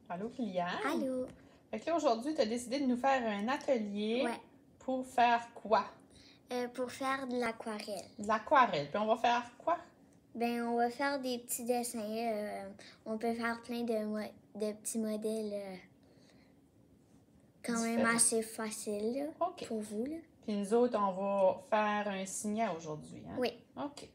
Allô, Liliane? Allô? Fait que là, aujourd'hui, tu as décidé de nous faire un atelier Ouais. pour faire quoi? Pour faire de l'aquarelle. De l'aquarelle. Puis on va faire quoi? Ben, on va faire des petits dessins. On peut faire plein de petits modèles quand même Différents. assez faciles là, OK. pour vous. Là. Puis nous autres, on va faire un signet aujourd'hui. Hein? Oui. OK. Puis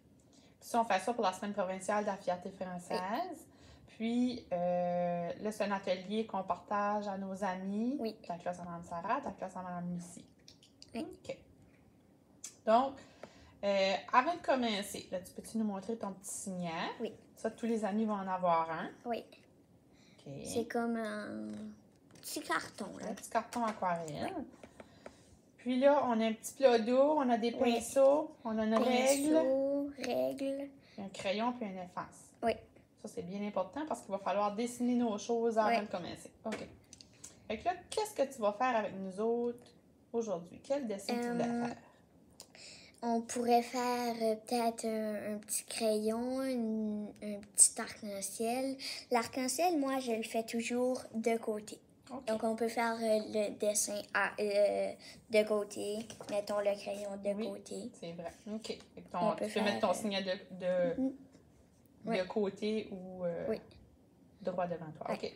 ça, on fait ça pour la semaine provinciale de la fierté française. Puis là, c'est un atelier qu'on partage à nos amis. Oui. Ta classe à Mme Sarah, ta classe à Mme Lucie. Oui. OK. Donc, avant de commencer, là, peux-tu nous montrer ton petit signet? Oui. Ça, tous les amis vont en avoir un. Oui. OK. C'est comme un petit carton. Là. Un petit carton aquarelle. Puis là, on a un petit plat d'eau, on a des pinceaux, on a une règle, un crayon puis un efface. Oui. Ça, c'est bien important parce qu'il va falloir dessiner nos choses avant de commencer. OK. Fait que là, qu'est-ce que tu vas faire avec nous autres aujourd'hui? Quel dessin tu voulais faire? On pourrait faire peut-être un petit crayon, un petit arc-en-ciel. L'arc-en-ciel, moi, je le fais toujours de côté. Okay. Donc, on peut faire le dessin de côté. Mettons le crayon de côté. C'est vrai. OK. Fait que tu peux mettre ton signet de côté ou droit devant toi. OK.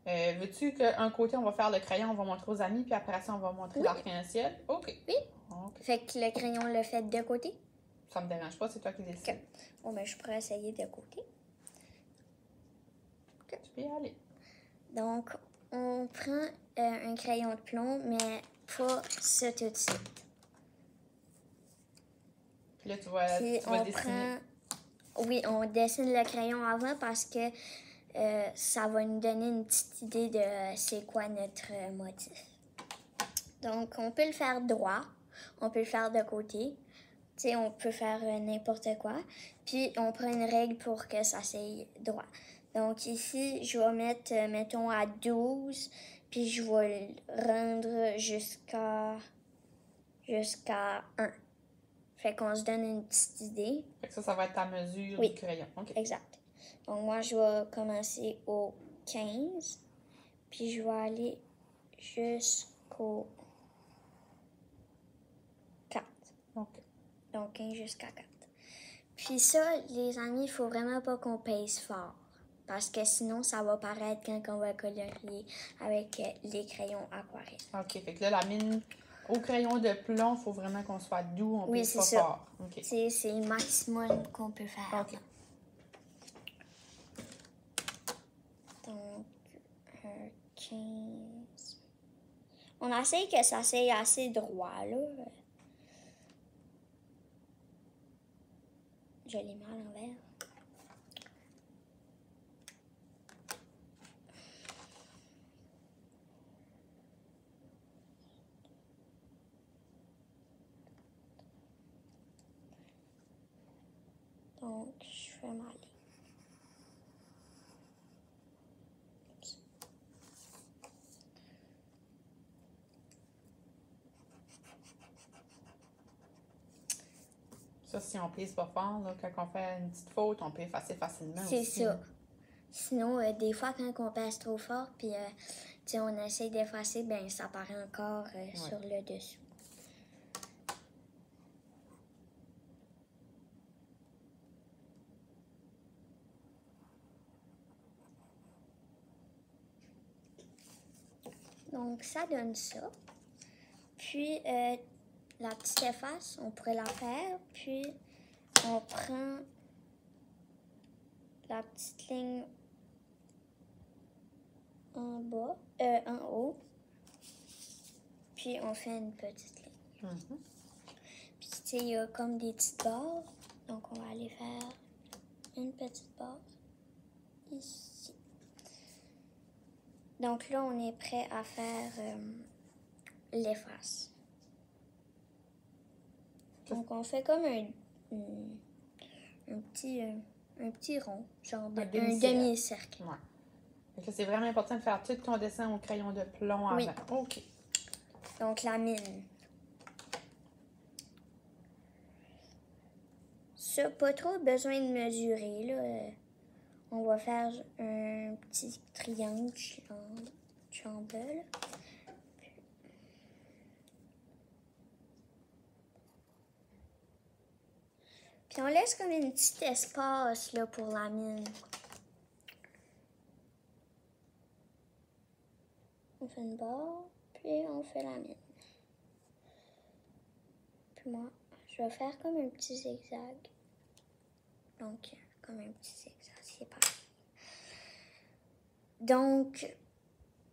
Veux-tu qu'un côté, on va faire le crayon, on va montrer aux amis, puis après ça, on va montrer l'arc-en-ciel? OK. Oui. Okay. Fait que le crayon, le fait de côté? Ça me dérange pas, c'est toi qui décides. Okay. Bon, ben, je pourrais essayer de côté. Okay. Tu peux y aller. Donc, on prend un crayon de plomb, mais pas ça tout de suite. Puis là, tu vas dessiner. Oui, on dessine le crayon avant parce que ça va nous donner une petite idée de c'est quoi notre motif. Donc, on peut le faire droit, on peut le faire de côté. Tu sais, on peut faire n'importe quoi. Puis, on prend une règle pour que ça s'aille droit. Donc, ici, je vais mettre, mettons, à 12, puis je vais le rendre jusqu'à 1. Fait qu'on se donne une petite idée. Fait que ça va être ta mesure du crayon. Okay. Exact. Donc, moi, je vais commencer au 15, puis je vais aller jusqu'au 4. Okay. Donc, 15 jusqu'à 4. Puis ça, les amis, il faut vraiment pas qu'on pèse fort. Parce que sinon, ça va paraître quand on va colorier avec les crayons aquarelles. OK. Fait que là, la mine au crayon de plomb, il faut vraiment qu'on soit doux. On pèse pas fort. Okay. C'est le maximum qu'on peut faire. OK. Donc, 15. On essaye que ça soit assez droit, là. Je l'ai mis à l'envers. Donc, je fais ma ligne. Ça, si on pèse pas fort, là, quand on fait une petite faute, on peut effacer facilement aussi. C'est ça. Sinon, des fois, quand on pèse trop fort, puis on essaie d'effacer, ben ça paraît encore sur le dessus. Donc, ça donne ça. Puis, la petite efface, on pourrait la faire. Puis, on prend la petite ligne en bas, en haut. Puis, on fait une petite ligne. Puis, tu sais, il y a comme des petites barres. Donc, on va aller faire une petite barre ici. Donc là, on est prêt à faire l'efface. Donc, on fait comme un petit rond, genre un demi-cercle. Ouais. C'est vraiment important de faire tout ton dessin au crayon de plomb avant. OK. Donc, la mine. Ça, pas trop besoin de mesurer, là. on va faire un petit triangle triangle. Puis on laisse comme un petit espace là, pour la mine. On fait une barre, puis on fait la mine. Puis moi, je vais faire comme un petit zigzag. Donc, comme un petit zigzag, c'est pareil. Donc,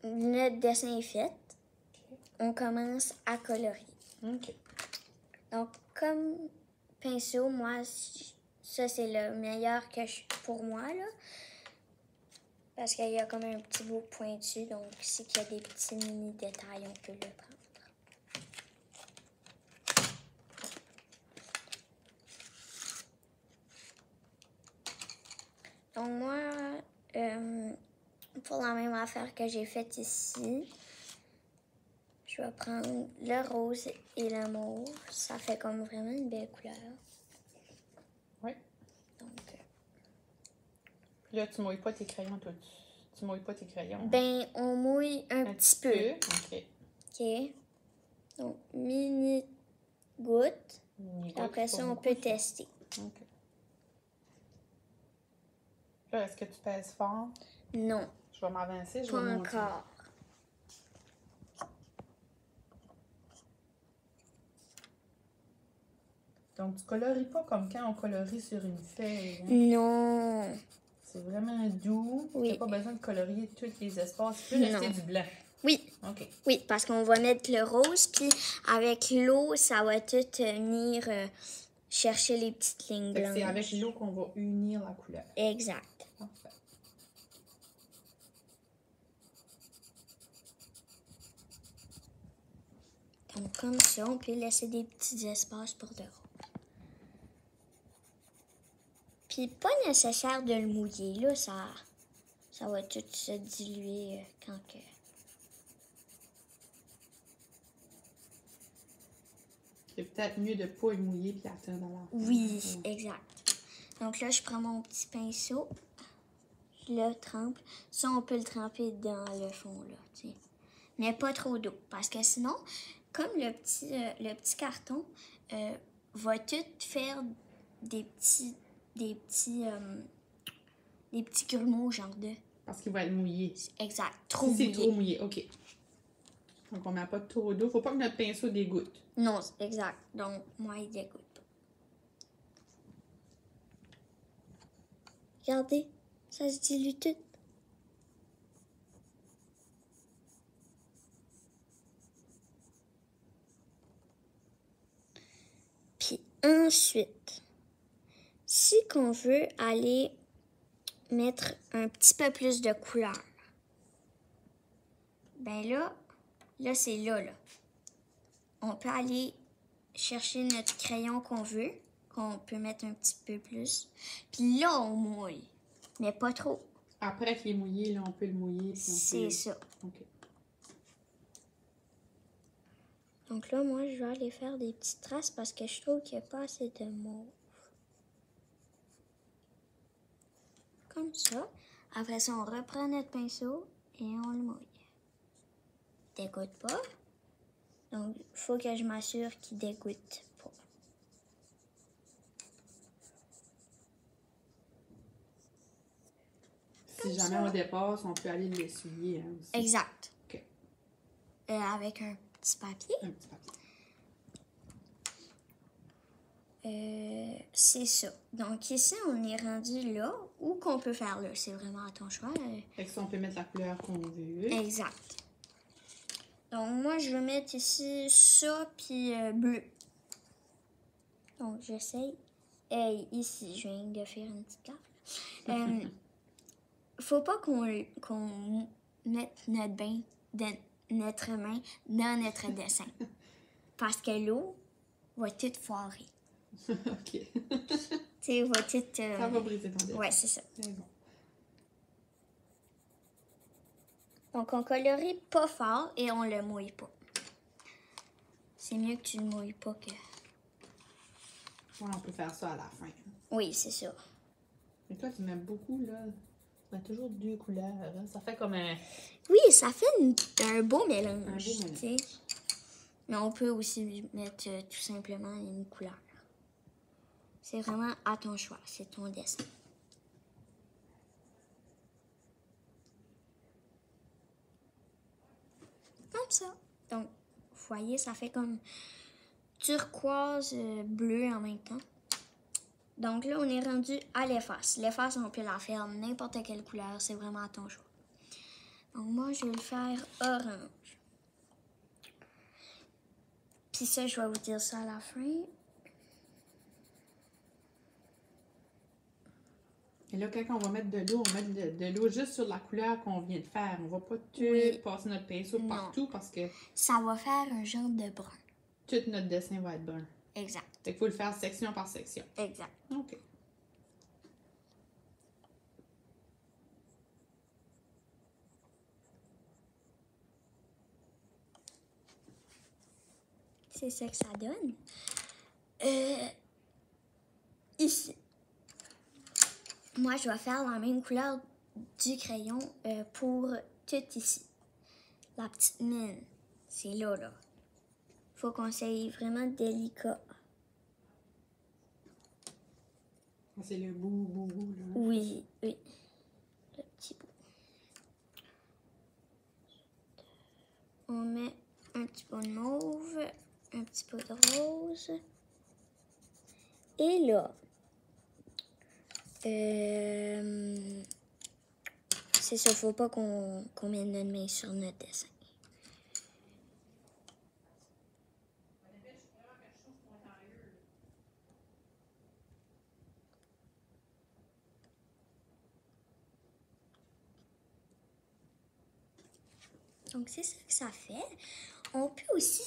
notre dessin est fait. Okay. On commence à colorier. OK. Donc, comme pinceau, moi, ça, c'est le meilleur pour moi, là. Parce qu'il y a comme un petit bout pointu, donc si qu'il y a des petits mini détails, on peut le prendre. Donc moi, pour la même affaire que j'ai faite ici, je vais prendre le rose et le mauve. Ça fait comme vraiment une belle couleur. Oui. Donc, là, tu mouilles pas tes crayons, toi. Tu mouilles pas tes crayons. Ben, on mouille un petit peu. OK. OK. Donc, mini goutte. Après ça, on peut tester. OK. Là, est-ce que tu pèses fort? Non. Je vais m'avancer, je pas vais monter. encore. Donc, tu colories pas comme quand on colorie sur une feuille. Hein? Non. C'est vraiment doux. Oui. Tu n'as pas besoin de colorier tous les espaces. Tu peux rester du blanc. Oui. OK. Oui, parce qu'on va mettre le rose, puis avec l'eau, ça va tout venir chercher les petites lignes blanches. C'est avec l'eau qu'on va unir la couleur. Exact. Parfait. Donc, comme ça, on peut laisser des petits espaces pour le rose. Puis, pas nécessaire de le mouiller, là, ça va tout se diluer quand que... C'est peut-être mieux de ne pas le mouiller puis attendre dans la... Oui, exact. Donc là, je prends mon petit pinceau, je le trempe. Ça, on peut le tremper dans le fond, là, tu sais. Mais pas trop d'eau, parce que sinon, comme le petit carton va tout faire des petits grumeaux, genre de... Parce qu'il va être mouillé. Exact, trop mouillé. C'est trop mouillé, OK. Donc, on ne met pas trop d'eau. Faut pas que notre pinceau dégoûte. Non, exact. Donc, moi, il dégoûte pas. Regardez, ça se dilue tout. Puis ensuite, si qu'on veut aller mettre un petit peu plus de couleur, ben là c'est là. On peut aller chercher notre crayon qu'on veut, qu'on peut mettre un petit peu plus. Puis là, on mouille, mais pas trop. Après qu'il est mouillé, là, on peut le mouiller. C'est ça. OK. Donc là, moi, je vais aller faire des petites traces parce que je trouve qu'il n'y a pas assez de mauve. Comme ça. Après ça, on reprend notre pinceau et on le mouille. Dégoûte pas. Donc, il faut que je m'assure qu'il dégoûte pas. Si jamais on dépasse, on peut aller l'essuyer hein, aussi. Exact. OK. Avec un petit papier. Un petit papier. C'est ça. Donc ici, on est rendu là. Ou qu'on peut faire là. C'est vraiment à ton choix. Fait que ça, on peut mettre la couleur qu'on veut. Exact. Donc moi, je vais mettre ici ça, puis bleu. Donc j'essaye. Ici, je viens de faire une petite carte. Faut pas qu'on mette notre main dans notre dessin. Parce que l'eau va tout foirer. OK. Tu sais, va tout... Ça va briser ton dessin. Ouais, c'est ça. C'est bon. Donc, on colorie pas fort et on le mouille pas. C'est mieux que tu le mouilles pas que... Ouais, on peut faire ça à la fin. Oui, c'est ça. Mais toi, tu mets beaucoup, là. On a toujours 2 couleurs. Hein? Ça fait comme un... Oui, ça fait un beau mélange. Un beau mélange. T'sais. Mais on peut aussi mettre tout simplement une couleur. C'est vraiment à ton choix. C'est ton dessin. Comme ça. Donc, vous voyez, ça fait comme turquoise bleu en même temps. Donc là, on est rendu à l'efface. L'efface, on peut la faire n'importe quelle couleur. C'est vraiment à ton choix. Donc moi, je vais le faire orange. Puis ça, je vais vous dire ça à la fin. Et là, quand on va mettre de l'eau, on va mettre de l'eau juste sur la couleur qu'on vient de faire. On va pas tout passer notre pinceau partout parce que... Ça va faire un genre de brun. Tout notre dessin va être brun. Exact. Fait qu'il faut le faire section par section. Exact. OK. C'est ça que ça donne. Ici. Moi, je vais faire la même couleur du crayon pour tout ici. La petite mine, c'est là. Faut qu'on soit vraiment délicat. C'est le bout, là. Oui, oui. Le petit bout. On met un petit peu de mauve, un petit peu de rose. Et là, c'est ça, faut pas qu'on mette notre main sur notre dessin. Donc, c'est ça que ça fait. On peut aussi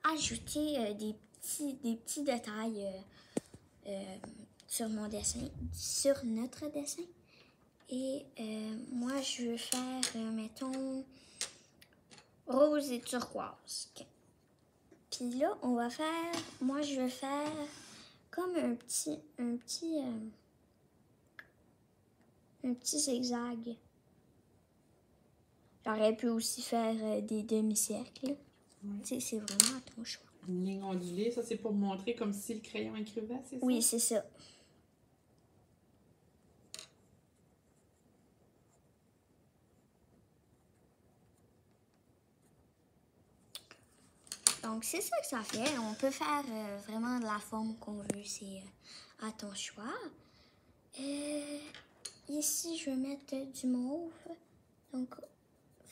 ajouter des petits détails sur mon dessin, sur notre dessin. Et moi, je veux faire, mettons, rose et turquoise. Puis là, on va faire, moi, je veux faire comme un petit zigzag. J'aurais pu aussi faire des demi-cercles. Oui. Tu sais, c'est vraiment à ton choix. Une ligne ondulée, ça c'est pour montrer comme si le crayon écrivait, c'est ça? Oui, c'est ça. Donc, c'est ça que ça fait. On peut faire vraiment de la forme qu'on veut. C'est à ton choix. Ici, je vais mettre du mauve. Donc,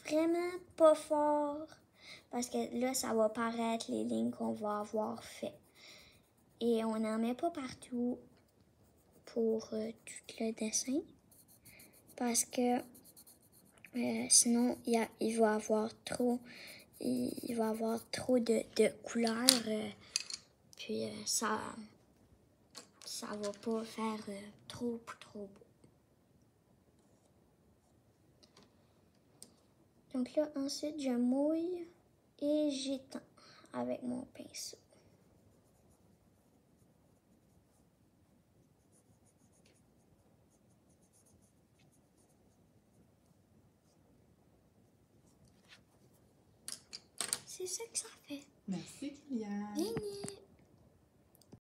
vraiment pas fort. Parce que là, ça va paraître les lignes qu'on va avoir fait. Et on n'en met pas partout pour tout le dessin. Parce que sinon, il va avoir trop... Il va avoir trop de couleurs, puis ça va pas faire trop beau. Donc là, ensuite, je mouille et j'étends avec mon pinceau. C'est ça que ça fait. Merci, Kylian. Gagné!